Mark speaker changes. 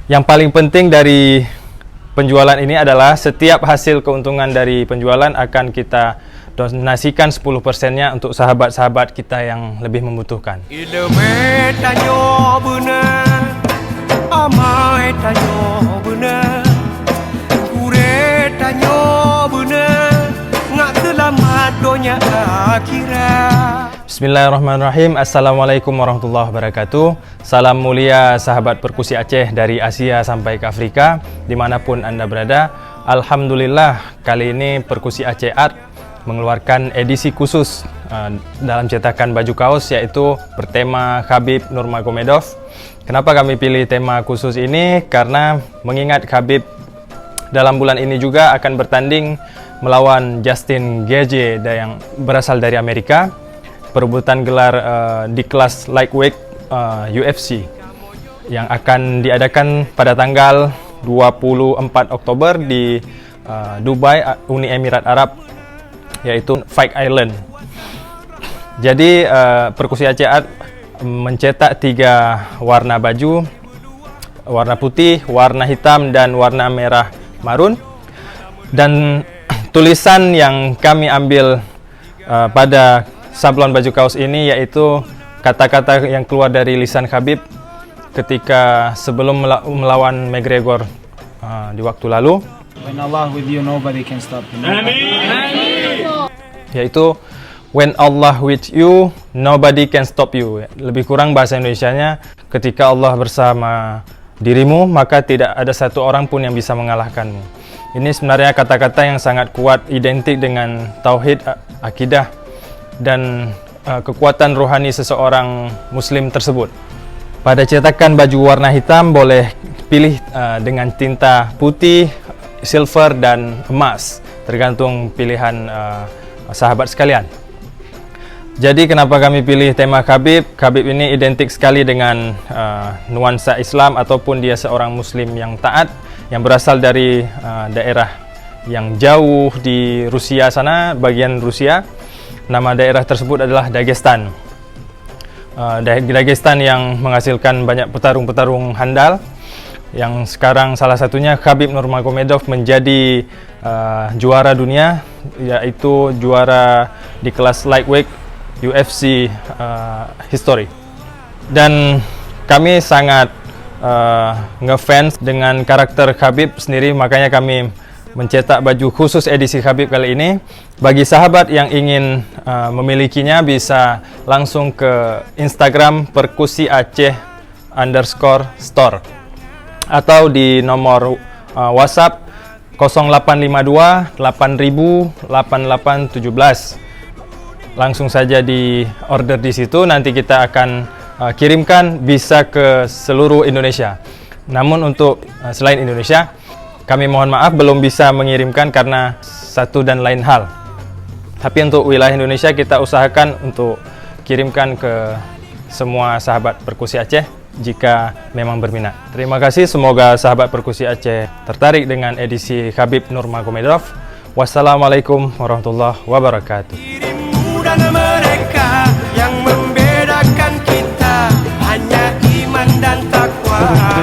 Speaker 1: Yang paling penting dari penjualan ini adalah setiap hasil keuntungan dari penjualan akan kita donasikan 10%-nya untuk sahabat-sahabat kita yang lebih membutuhkan. Bismillahirrahmanirrahim. Assalamualaikum warahmatullahi wabarakatuh. Salam mulia sahabat perkusi Aceh dari Asia sampai ke Afrika, dimanapun Anda berada. Alhamdulillah, kali ini Perkusi Aceh Art mengeluarkan edisi khusus dalam cetakan baju kaos, yaitu bertema Khabib Nurmagomedov. Kenapa kami pilih tema khusus ini? Karena mengingat Khabib dalam bulan ini juga akan bertanding melawan Justin Gaethje yang berasal dari Amerika, perebutan gelar di kelas lightweight UFC yang akan diadakan pada tanggal 24 Oktober di Dubai, Uni Emirat Arab, yaitu Fight Island. Jadi Perkusi Aceh Art mencetak 3 warna baju, warna putih, warna hitam, dan warna merah marun. Dan tulisan yang kami ambil pada sablon baju kaos ini yaitu kata-kata yang keluar dari lisan Khabib ketika sebelum melawan McGregor di waktu lalu.
Speaker 2: When Allah with you, nobody can stop you.
Speaker 1: Yaitu when Allah with you, nobody can stop you. Lebih kurang bahasa Indonesianya, ketika Allah bersama dirimu, maka tidak ada satu orang pun yang bisa mengalahkanmu. Ini sebenarnya kata-kata yang sangat kuat, identik dengan tauhid, akidah, dan kekuatan rohani seseorang muslim tersebut. Pada cetakan baju warna hitam boleh pilih dengan tinta putih, silver, dan emas, tergantung pilihan sahabat sekalian. Jadi kenapa kami pilih tema Khabib? Khabib ini identik sekali dengan nuansa Islam, ataupun dia seorang muslim yang taat, yang berasal dari daerah yang jauh di Rusia sana, bagian Rusia. Nama daerah tersebut adalah Dagestan. Dagestan yang menghasilkan banyak petarung-petarung handal, yang sekarang salah satunya Khabib Nurmagomedov menjadi juara dunia, yaitu juara di kelas lightweight UFC history. Dan kami sangat ngefans dengan karakter Khabib sendiri, makanya kami mencetak baju khusus edisi Khabib kali ini. Bagi sahabat yang ingin memilikinya, bisa langsung ke Instagram Perkusi Aceh _store atau di nomor WhatsApp 0852 8000 8817. Langsung saja di order di situ, nanti kita akan kirimkan, bisa ke seluruh Indonesia. Namun untuk selain Indonesia, kami mohon maaf belum bisa mengirimkan karena satu dan lain hal. Tapi untuk wilayah Indonesia kita usahakan untuk kirimkan ke semua sahabat Perkusi Aceh jika memang berminat. Terima kasih, semoga sahabat Perkusi Aceh tertarik dengan edisi Khabib Nurmagomedov. Wassalamualaikum warahmatullahi wabarakatuh.
Speaker 3: Dan mereka yang membedakan kita hanya iman dan takwa.